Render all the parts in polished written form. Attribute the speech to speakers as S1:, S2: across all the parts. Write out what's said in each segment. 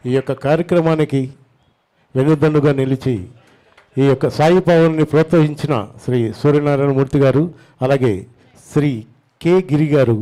S1: ఈ యొక్క కార్యక్రమానికి వెనుదండుగా నిలిచి ఈ యొక్క సాయి పవన్ని ప్రోత్సహించిన శ్రీ సూర్యనారాయణ మూర్తి గారు, అలాగే శ్రీ కె గిరి గారు,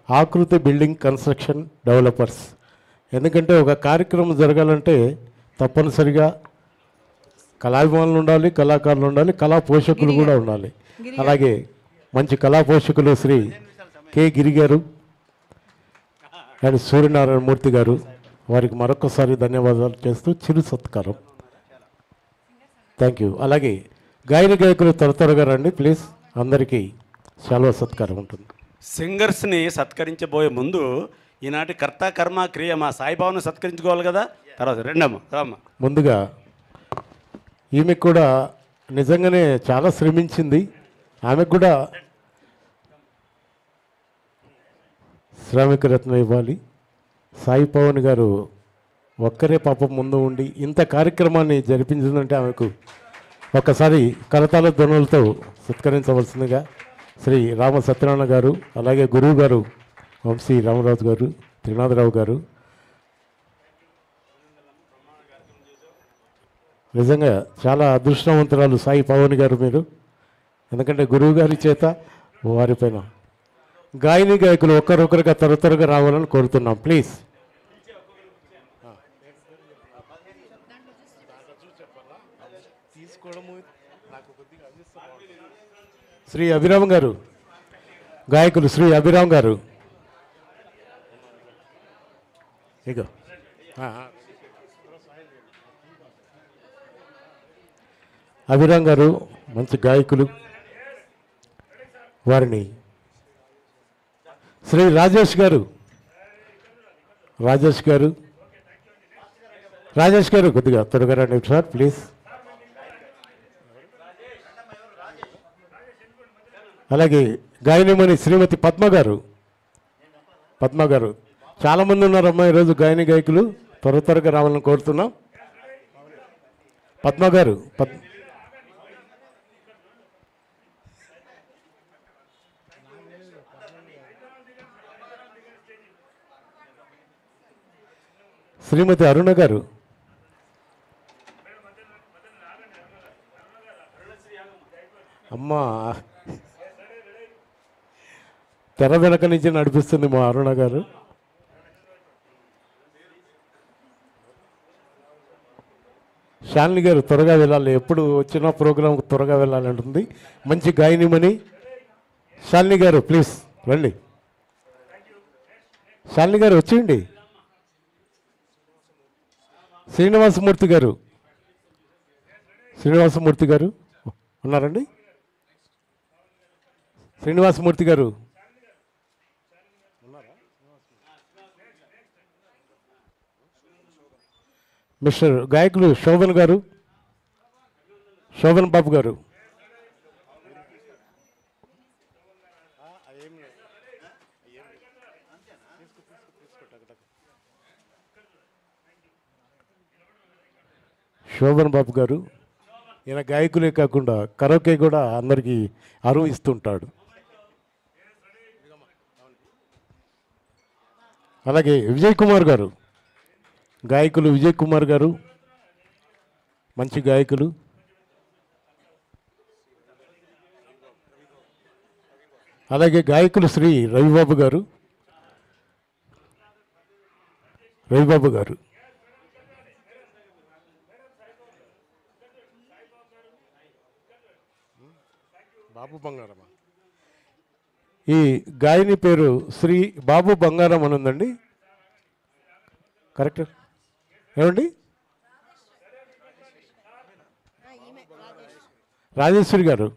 S1: ఆకృతి బిల్డింగ్ కన్స్ట్రక్షన్ డెవలపర్స్. ఎందుకంటే ఒక కార్యక్రమం జరగాలంటే తప్పనిసరిగా కళాభిమానులు ఉండాలి, కళాకారులు ఉండాలి, కళా పోషకులు కూడా ఉండాలి. అలాగే మంచి కళా పోషకులు శ్రీ కె గిరి గారు అండ్ సూర్యనారాయణ మూర్తి గారు, వారికి మరొకసారి ధన్యవాదాలు చేస్తూ చిరు సత్కారం. Thank you. అలాగే గాయని గాయకులు త్వరగా రండి ప్లీజ్, అందరికీ సెలవు సత్కారం ఉంటుంది.
S2: సింగర్స్ని సత్కరించబోయే ముందు ఈనాటి కర్త కర్మ క్రియ మా సాయిబాబాను సత్కరించుకోవాలి కదా. తర్వాత రెండమ్మ
S1: ముందుగా ఈమెకు కూడా నిజంగానే చాలా శ్రమించింది. ఆమెకు కూడా శ్రామిక రత్నం ఇవ్వాలి. సాయి పవన్ గారు ఒక్కరే పాపం ముందు ఉండి ఇంత కార్యక్రమాన్ని జరిపించిందంటే ఆమెకు ఒక్కసారి కరతాళ ధ్వనులతో సత్కరించవలసిందిగా శ్రీ రామ సత్యనారాయణ గారు, అలాగే గురువు గారు వంశీ రామరాజు గారు, త్రినాథరావు గారు. నిజంగా చాలా అదృష్టవంతురాలు సాయి పవన్ గారు మీరు. ఎందుకంటే గురువు గారి చేత వారిపైన గాయని గాయకులు ఒక్కరొకరుగా త్వరగా రావాలని కోరుతున్నాం ప్లీజ్. శ్రీ అభిరామ్ గారు, గాయకులు శ్రీ అభిరామ్ గారు. ఇగో అభిరామ్ గారు మంచి గాయకులు. వారిని శ్రీ రాజేష్ గారు, రాజేష్ గారు కొద్దిగా త్వరగా రండి సార్ ప్లీజ్. అలాగే గాయనిమణి శ్రీమతి పద్మ గారు. చాలామంది ఉన్నారమ్మా ఈరోజు గాయని గాయకులు, త్వరగా రావాలని కోరుతున్నాం. పద్మ గారు, శ్రీమతి అరుణ గారు, అమ్మా తెర వెనక నుంచి నడిపిస్తుంది మా అరుణ గారు. శాలిని గారు త్వరగా వెళ్ళాలి, ఎప్పుడు వచ్చిన ప్రోగ్రాం త్వరగా వెళ్ళాలి అంటుంది. మంచి గాయనిమని శాలిని గారు ప్లీజ్ రండి. శాలిని గారు వచ్చేయండి. శ్రీనివాసమూర్తి గారు ఉన్నారండి. శ్రీనివాసమూర్తి గారు మిస్టర్ గాయకులు శోభన్ గారు, శోభన్ బాబు గారు. శోభన్ బాబు గారు ఈయన గాయకులే కాకుండా కరోకే కూడా అందరికీ అరువు ఇస్తుంటాడు. అలాగే విజయ్ కుమార్ గారు, గాయకులు విజయ్ కుమార్ గారు మంచి గాయకులు. అలాగే గాయకులు శ్రీ రవిబాబు గారు, బాబు బంగారం. ఈ గాయని పేరు శ్రీ బాబు బంగారం అని ఉందండి, కరెక్ట్ ఏమండి? రాజేశ్వరి గారు.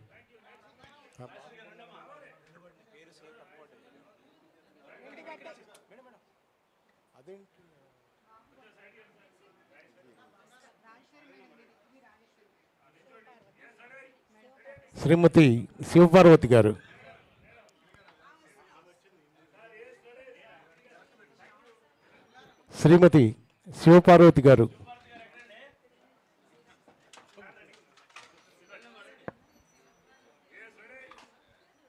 S1: శ్రీమతి శివపార్వతి గారు. శ్రీమతి శివపార్వతి గారు.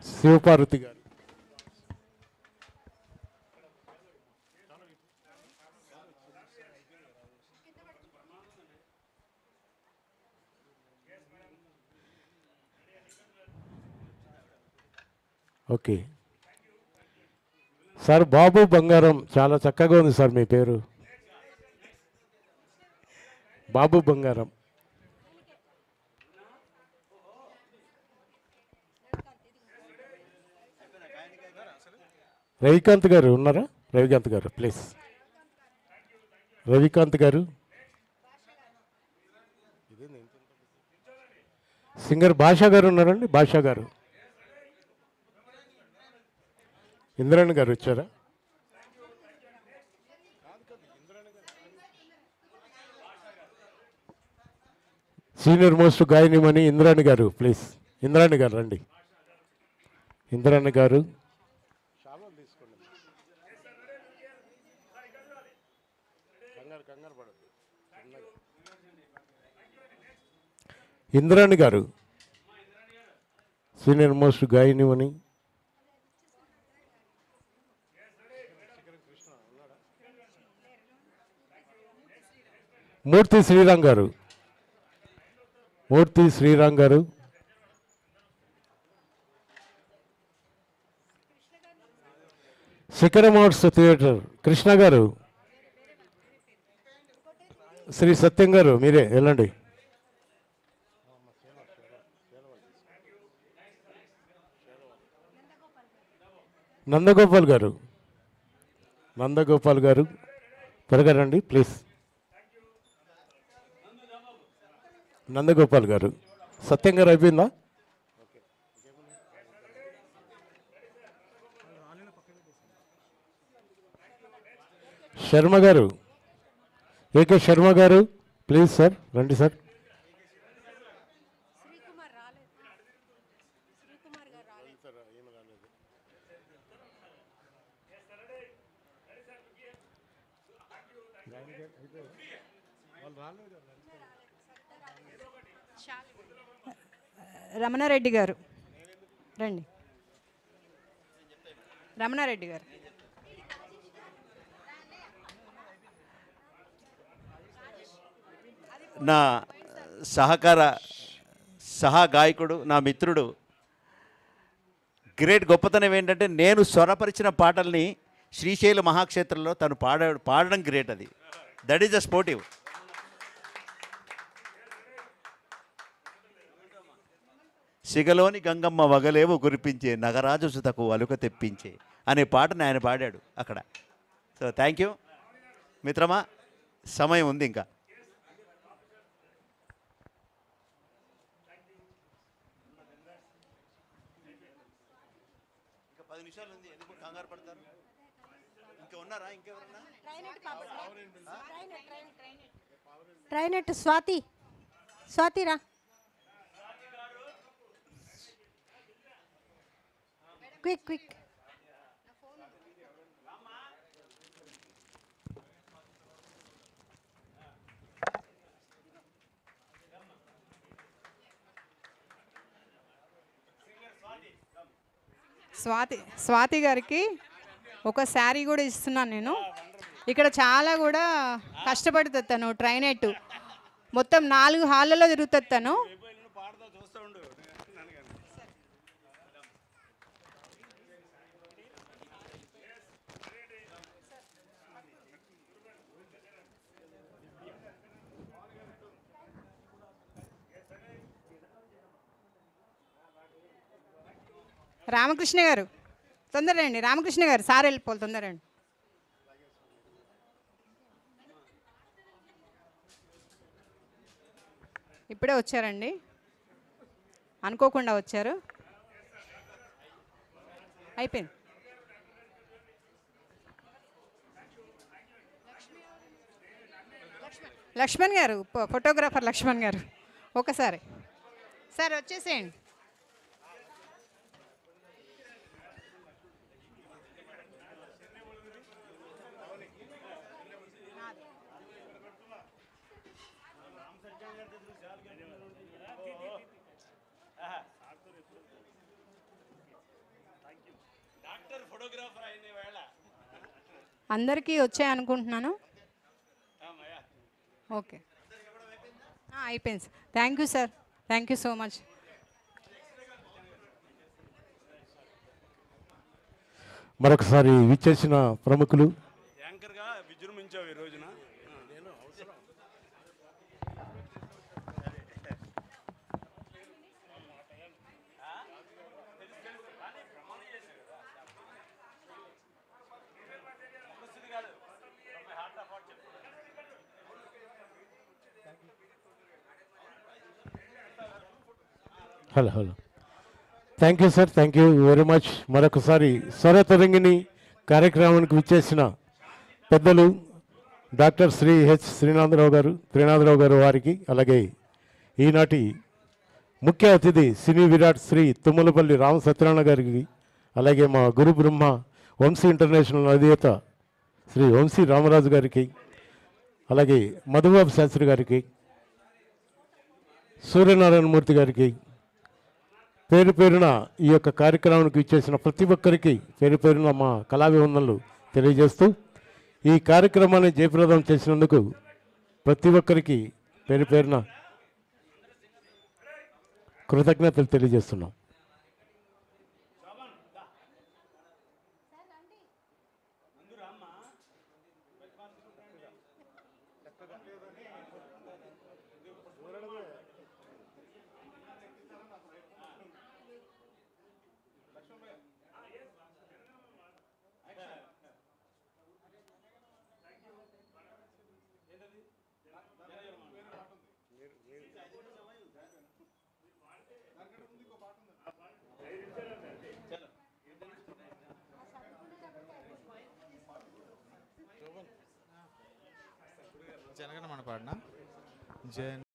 S1: శివపార్వతి గారు. ఓకే సార్, బాబు బంగారం, చాలా చక్కగా ఉంది సార్ మీ పేరు. బాబు బంగారం. రవికాంత్ గారు ఉన్నారా? రవికాంత్ గారు ప్లీజ్. రవికాంత్ గారు. సింగర్ భాషా గారు ఉన్నారండి? భాషా గారు. ఇంద్రాణి గారు వచ్చారా? సీనియర్ మోస్ట్ గాయనిమణి ఇంద్రాణి గారు ప్లీజ్. ఇంద్రాణి గారు రండి. ఇంద్రాణి గారు. ఇంద్రాణి గారు సీనియర్ మోస్ట్ గాయనిమణి. మూర్తి శ్రీరామ్ గారు. మూర్తి శ్రీరామ్ గారు. శిఖరం ఆర్ట్స్ థియేటర్ కృష్ణ గారు. శ్రీ సత్యం గారు మీరే వెళ్ళండి. నందగోపాల్ గారు. నందగోపాల్ గారు త్వరగా రండి ప్లీజ్. నందగోపాల్ గారు. సత్యం గారు అయిపోయిందా? శర్మ గారు. ఏకే శర్మ గారు ప్లీజ్ సార్ రండి సార్.
S3: రమణారెడ్డి గారు రండి. రమణారెడ్డి గారు.
S4: నా సహగాయకుడు, నా మిత్రుడు. గ్రేట్ గొప్పతనం ఏంటంటే నేను స్వరపరిచిన పాటల్ని శ్రీశైల మహాక్షేత్రంలో తను పాడడం గ్రేట్. అది దట్ ఈజ్ అ స్పోర్టివ్. సిగలోని గంగమ్మ వగలేవు కురిపించే, నగరాజు సుతకు అలుక తెప్పించే అనే పాటను ఆయన పాడాడు అక్కడ. సో థ్యాంక్ యూ మిత్రమా. సమయం ఉంది ఇంకా. ఇంకా 10 నిమిషాలు ఉంది, ఎందుకు కంగారు పడతారు? ఇంకా ఉన్నారా? ఇంకెవరన్నా?
S5: ట్రైనెట్ స్వాతిరా. క్విక్.
S3: స్వాతి గారికి ఒక శారీ కూడా ఇస్తున్నాను నేను. ఇక్కడ చాలా కూడా కష్టపడుతుంది తను. ట్రైనెట్ మొత్తం 4 హాళ్ళలో తిరుగుతుంది తను. రామకృష్ణ గారు తొందరండి. రామకృష్ణ గారు సార్ వెళ్ళిపోవాలి, తొందరండి. ఇప్పుడే వచ్చారండి, అనుకోకుండా వచ్చారు. అయిపోయింది. లక్ష్మణ్ గారు, ఫోటోగ్రాఫర్ లక్ష్మణ్ గారు ఒకసారి సార్ వచ్చేసేయండి. అందరికీ వచ్చాయి అనుకుంటున్నాను. ఓకే అయిపోయింది sir. Thank you sir, thank you so much.
S1: మరొకసారి విచ్చేసిన ప్రముఖులు
S2: యాంకర్గా విజృంభించావు ఈ రోజున.
S1: Hello thank you sir, thank you very much. మరొకసారి స్వరతరంగిణి కార్యక్రమానికి విచ్చేసిన పెద్దలు డాక్టర్ శ్రీ హెచ్ త్రినాథరావు గారు వారికి, అలాగే ఈనాటి ముఖ్య అతిథి సినీ విరాట్ శ్రీ తుమ్మలపల్లి రామ సత్యనారాయణ గారికి, అలాగే మా గురు బ్రహ్మ వంశీ ఇంటర్నేషనల్ అధినేత శ్రీ వంశీ రామరాజు గారికి, అలాగే మధుబాబు శాస్త్రి గారికి, సూర్యనారాయణమూర్తి గారికి, పేరు పేరున ఈ యొక్క కార్యక్రమానికి ఇచ్చేసిన ప్రతి ఒక్కరికి పేరు పేరున మా కళాభివందనలు తెలియజేస్తూ ఈ కార్యక్రమాన్ని జయప్రదం చేసినందుకు ప్రతి ఒక్కరికి పేరు పేరున కృతజ్ఞతలు తెలియజేస్తున్నాం.
S6: జనగణమన పాడిన జయ